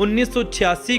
1986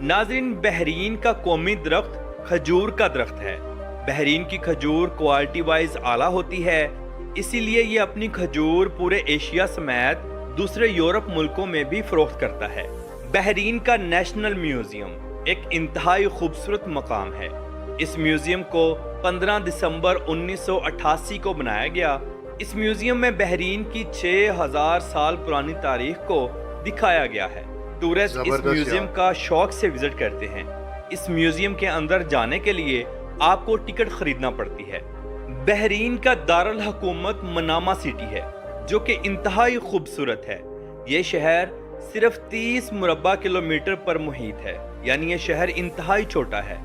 ناظرین، بحرین کا قومی درخت کھجور کا درخت ہے۔ بحرین کی کھجور کوالٹی وائز اعلیٰ ہوتی ہے، اسی لیے یہ اپنی کھجور پورے ایشیا سمیت دوسرے یورپ ملکوں میں بھی فروخت کرتا ہے۔ بحرین کا نیشنل میوزیم ایک انتہائی خوبصورت مقام ہے۔ اس میوزیم کو 15 دسمبر 1988 کو بنایا گیا۔ اس میوزیم میں بحرین کی 6000 سال پرانی تاریخ کو دکھایا گیا ہے۔ ٹورسٹ اس میوزیم کا شوق سے وزٹ کرتے ہیں۔ اس میوزیم کے اندر جانے کے لیے آپ کو ٹکٹ خریدنا پڑتی ہے۔ بحرین کا دارالحکومت منامہ سٹی ہے، جو کہ انتہائی خوبصورت ہے۔ یہ شہر صرف 30 مربع کلومیٹر پر محیط ہے، یعنی یہ شہر انتہائی چھوٹا ہے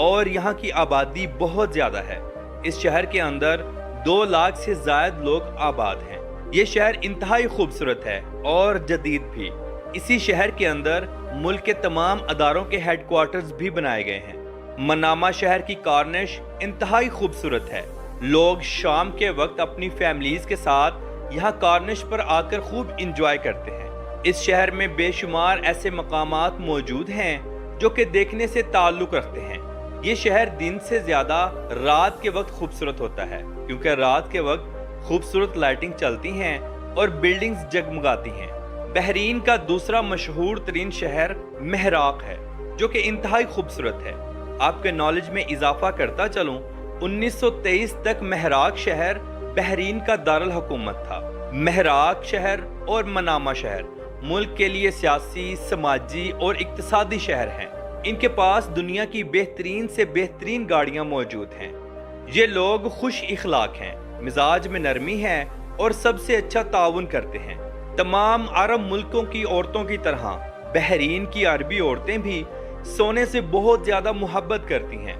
اور یہاں کی آبادی بہت زیادہ ہے۔ اس شہر کے اندر 2 لاکھ سے زائد لوگ آباد ہیں۔ یہ شہر انتہائی خوبصورت ہے اور جدید بھی۔ اسی شہر کے اندر ملک کے تمام اداروں کے ہیڈ کوارٹرز بھی بنائے گئے ہیں۔ منامہ شہر کی کارنش انتہائی خوبصورت ہے۔ لوگ شام کے وقت اپنی فیملیز کے ساتھ یہاں کارنش پر آ کر خوب انجوائے کرتے ہیں۔ اس شہر میں بے شمار ایسے مقامات موجود ہیں جو کہ دیکھنے سے تعلق رکھتے ہیں۔ یہ شہر دن سے زیادہ رات کے وقت خوبصورت ہوتا ہے، کیونکہ رات کے وقت خوبصورت لائٹنگ چلتی ہیں اور بلڈنگز جگمگاتی ہیں۔ بحرین کا دوسرا مشہور ترین شہر مہراق ہے، جو کہ انتہائی خوبصورت ہے۔ آپ کے نالج میں اضافہ کرتا چلوں، 1923 تک مہراق شہر بحرین کا دارالحکومت تھا۔ مہراق شہر اور منامہ شہر ملک کے لیے سیاسی، سماجی اور اقتصادی شہر ہیں۔ ان کے پاس دنیا کی بہترین سے بہترین گاڑیاں موجود ہیں۔ یہ لوگ خوش اخلاق ہیں، مزاج میں نرمی ہے اور سب سے اچھا تعاون کرتے ہیں۔ تمام عرب ملکوں کی عورتوں کی طرح بحرین کی عربی عورتیں بھی سونے سے بہت زیادہ محبت کرتی ہیں۔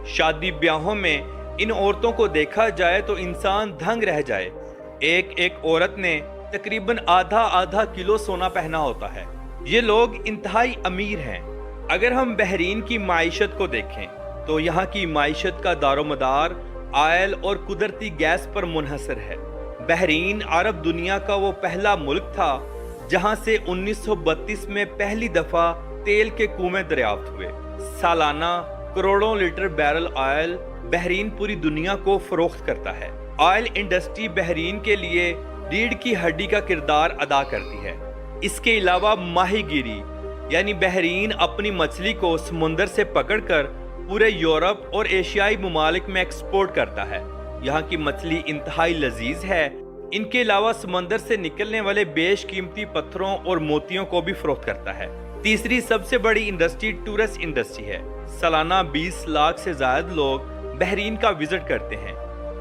شادی بیاہوں میں ان عورتوں کو دیکھا جائے تو انسان دھنگ رہ جائے۔ ایک عورت نے تقریباً آدھا کلو سونا پہنا ہوتا ہے۔ یہ لوگ انتہائی امیر ہیں۔ اگر ہم بحرین کی معیشت کو دیکھیں تو یہاں کی معیشت کا دار و مدار آئل اور قدرتی گیس پر منحصر ہے۔ بحرین عرب دنیا کا وہ پہلا ملک تھا جہاں سے 1932 میں پہلی دفعہ تیل کے کنویں دریافت ہوئے۔ سالانہ کروڑوں لیٹر بیرل آئل بحرین پوری دنیا کو فروخت کرتا ہے۔ آئل انڈسٹری بحرین کے لیے ریڑھ کی ہڈی کا کردار ادا کرتی ہے۔ اس کے علاوہ ماہی گیری، یعنی بحرین اپنی مچھلی کو سمندر سے پکڑ کر پورے یورپ اور ایشیائی ممالک میں ایکسپورٹ کرتا ہے۔ یہاں کی مچھلی انتہائی لذیذ ہے۔ ان کے علاوہ سمندر سے نکلنے والے بیش قیمتی پتھروں اور موتیوں کو بھی فروخت کرتا ہے۔ تیسری سب سے بڑی انڈسٹری ٹورسٹ انڈسٹری ہے۔ سالانہ 20 لاکھ سے زائد لوگ بحرین کا وزٹ کرتے ہیں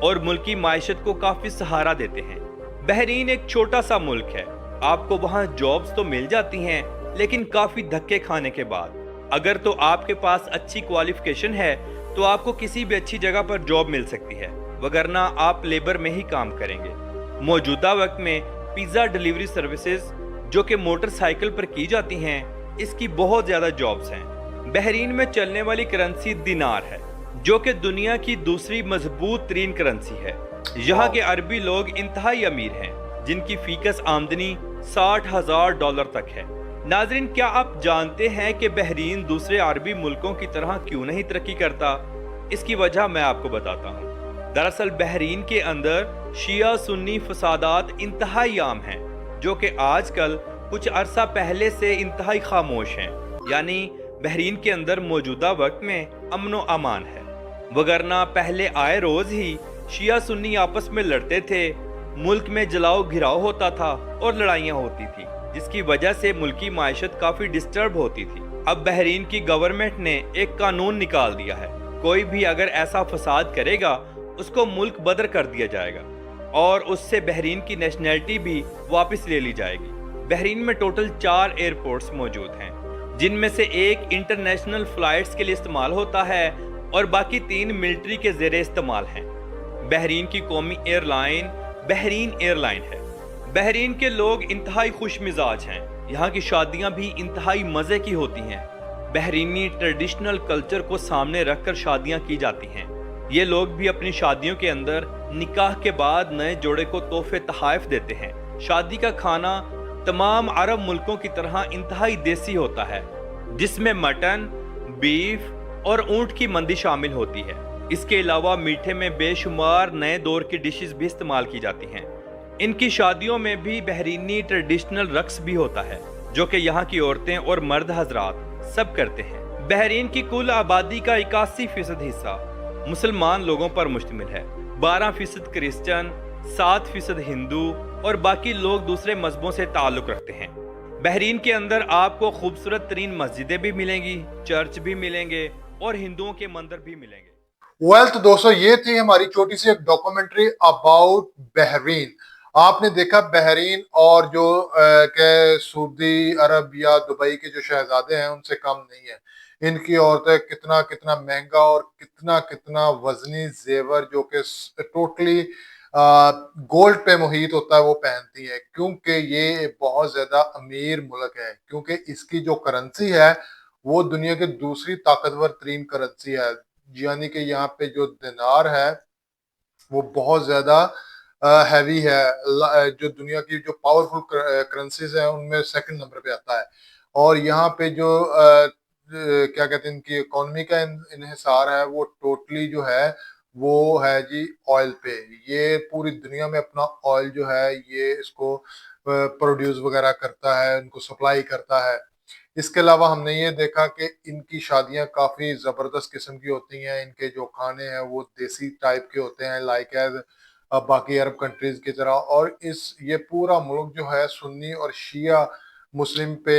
اور ملکی معیشت کو کافی سہارا دیتے ہیں۔ بحرین ایک چھوٹا سا ملک ہے۔ آپ کو وہاں جابز تو مل جاتی ہیں، لیکن کافی دھکے کھانے کے بعد۔ اگر تو آپ کے پاس اچھی کوالیفیکیشن ہے تو آپ کو کسی بھی اچھی جگہ پر جاب مل سکتی ہے، وگرنہ آپ لیبر میں ہی کام کریں گے۔ موجودہ وقت میں پیزا ڈیلیوری سروسز جو کہ موٹر سائیکل پر کی جاتی ہیں، اس کی بہت زیادہ جابز ہیں۔ بحرین میں چلنے والی کرنسی دینار ہے، جو کہ دنیا کی دوسری مضبوط ترین کرنسی ہے۔ یہاں کے عربی لوگ انتہائی امیر ہیں، جن کی فیکس آمدنی $60,000 تک ہے۔ ناظرین، کیا آپ جانتے ہیں کہ بحرین دوسرے عربی ملکوں کی طرح کیوں نہیں ترقی کرتا؟ اس کی وجہ میں آپ کو بتاتا ہوں۔ دراصل بحرین کے اندر شیعہ سنی فسادات انتہائی عام ہیں، جو کہ آج کل کچھ عرصہ پہلے سے انتہائی خاموش ہیں۔ یعنی بحرین کے اندر موجودہ وقت میں امن و امان ہے، وگرنہ پہلے آئے روز ہی شیعہ سنی آپس میں لڑتے تھے، ملک میں جلاؤ گھراؤ ہوتا تھا اور لڑائیاں ہوتی تھی، جس کی وجہ سے ملکی معیشت کافی ڈسٹرب ہوتی تھی۔ اب بحرین کی گورنمنٹ نے ایک قانون نکال دیا ہے، کوئی بھی اگر ایسا فساد کرے گا اس کو ملک بدر کر دیا جائے گا اور اس سے بحرین کی نیشنلٹی بھی واپس لے لی جائے گی۔ بحرین میں ٹوٹل 4 ایئرپورٹس موجود ہیں، جن میں سے ایک انٹرنیشنل فلائٹس کے لیے استعمال ہوتا ہے اور باقی 3 ملٹری کے زیر استعمال ہیں۔ بحرین کی قومی airline Bahrain airline ہے۔ بحرین کے لوگ انتہائی خوش مزاج ہیں۔ یہاں کی شادیاں بھی انتہائی مزے کی ہوتی ہیں۔ بحرینی ٹریڈیشنل کلچر کو سامنے رکھ کر شادیاں کی جاتی ہیں۔ یہ لوگ بھی اپنی شادیوں کے اندر نکاح کے بعد نئے جوڑے کو تحفے تحائف دیتے ہیں۔ شادی کا کھانا تمام عرب ملکوں کی طرح انتہائی دیسی ہوتا ہے۔ جس میں مٹن، بیف اور اونٹ کی مندی شامل ہوتی ہے۔ اس کے علاوہ میٹھے میں بے شمار نئے دور کی ڈشز بھی استعمال کی جاتی ہیں۔ ان کی شادیوں میں بھی بحرینی ٹریڈیشنل رقص بھی ہوتا ہے، جو کہ یہاں کی عورتیں اور مرد حضرات سب کرتے ہیں۔ بحرین کی کل آبادی کا 81% حصہ مسلمان لوگوں پر مشتمل ہے، 12% کرسچن، 7% ہندو اور باقی لوگ دوسرے مذہبوں سے تعلق رکھتے ہیں۔ بحرین کے اندر آپ کو خوبصورت ترین مسجدیں بھی ملیں گی، چرچ بھی ملیں گے اور ہندوؤں کے مندر بھی ملیں گے۔ تو دوستو یہ تھی ہماری چھوٹی سی ایک ڈاکومنٹری اباؤٹ بحرین۔ آپ نے دیکھا بحرین اور جو کہ سعودی عرب یا دبئی کے جو شہزادے ہیں ان سے کم نہیں ہیں۔ ان کی عورتیں کتنا کتنا مہنگا اور کتنا کتنا وزنی زیور جو کہ ٹوٹلی گولڈ پہ محیط ہوتا ہے وہ پہنتی ہیں، کیونکہ یہ بہت زیادہ امیر ملک ہے، کیونکہ اس کی جو کرنسی ہے وہ دنیا کی دوسری طاقتور ترین کرنسی ہے۔ یعنی کہ یہاں پہ جو دینار ہے وہ بہت زیادہ ہیوی ہے، جو دنیا کی جو پاورفل کرنسیز ہیں ان میں سیکنڈ نمبر پہ آتا ہے۔ اور یہاں پہ جو کیا کہتے ہیں ان کی اکانومی کا انحصار ہے وہ ٹوٹلی جو ہے وہ ہے جی آئل پہ۔ یہ پوری دنیا میں اپنا آئل جو ہے یہ اس کو پروڈیوس وغیرہ کرتا ہے، ان کو سپلائی کرتا ہے۔ اس کے علاوہ ہم نے یہ دیکھا کہ ان کی شادیاں کافی زبردست قسم کی ہوتی ہیں، ان کے جو کھانے ہیں وہ دیسی ٹائپ کے ہوتے ہیں، لائک ایز باقی عرب کنٹریز کی طرح۔ اور یہ پورا ملک جو ہے سنی اور شیعہ مسلم پہ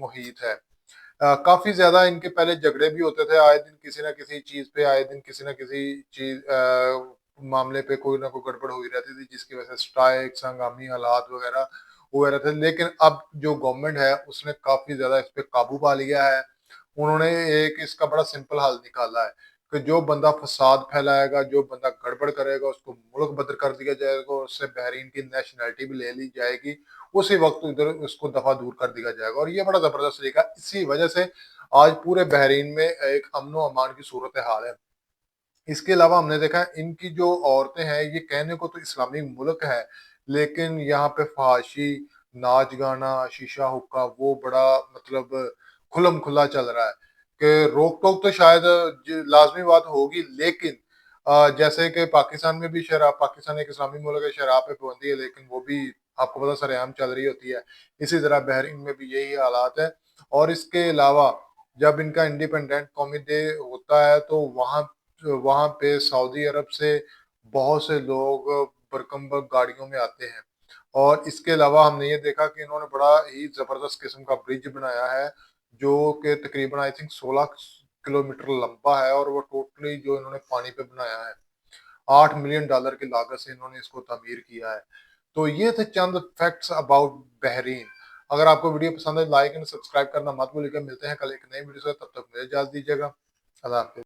محیط ہے۔ کافی زیادہ ان کے پہلے جھگڑے بھی ہوتے تھے، آئے دن کسی نہ کسی چیز پہ، آئے دن کسی نہ کسی چیز معاملے پہ کوئی نہ کوئی گڑبڑ ہوئی رہتی تھی، جس کی وجہ سے سٹرائکس، ہنگامی حالات وغیرہ ہوئے رہتے تھے۔ لیکن اب جو گورنمنٹ ہے اس نے کافی زیادہ اس پہ قابو پا لیا ہے۔ انہوں نے ایک اس کا بڑا سمپل حل نکالا ہے کہ جو بندہ فساد پھیلائے گا، جو بندہ گڑبڑ کرے گا، اس کو ملک بدر کر دیا جائے گا، اس سے بحرین کی نیشنلٹی بھی لے لی جائے گی، اسی وقت ادھر اس کو دفعہ دور کر دیا جائے گا۔ اور یہ بڑا زبردست طریقہ، اسی وجہ سے آج پورے بحرین میں ایک امن و امان کی صورتحال ہے۔ اس کے علاوہ ہم نے دیکھا ان کی جو عورتیں ہیں، یہ کہنے کو تو اسلامی ملک ہے لیکن یہاں پہ فحاشی، ناچ گانا، شیشہ حقہ وہ بڑا مطلب کھلم کھلا چل رہا ہے کہ روک ٹوک تو شاید لازمی بات ہوگی، لیکن جیسے کہ پاکستان میں بھی شراب، پاکستان ایک اسلامی ملک ہے، شراب پہ پابندی ہے لیکن وہ بھی آپ کو پتا سر عام چل رہی ہوتی ہے۔ اسی طرح بحرین میں بھی یہی حالات ہے۔ اور اس کے علاوہ جب ان کا انڈیپینڈنٹ قومی ڈے ہوتا ہے تو وہاں پہ سعودی عرب سے بہت سے لوگ برکمبر گاڑیوں میں آتے ہیں۔ اور اس کے علاوہ ہم نے یہ دیکھا کہ انہوں نے بڑا ہی زبردست قسم کا برج بنایا ہے جو کہ تقریباً 16 کلومیٹر لمبا ہے، اور وہ ٹوٹلی جو انہوں نے پانی پہ بنایا ہے، $8 ملین کی لاگت سے انہوں نے اس کو تعمیر کیا ہے۔ تو یہ تھے چند فیکٹس اباؤٹ بحرین۔ اگر آپ کو ویڈیو پسند ہے لائک اینڈ سبسکرائب کرنا مت بھولیے گا۔ ملتے ہیں کل ایک نئی ویڈیو سے، تب تک مجھے اجازت دیجیے گا۔ اللہ حافظ۔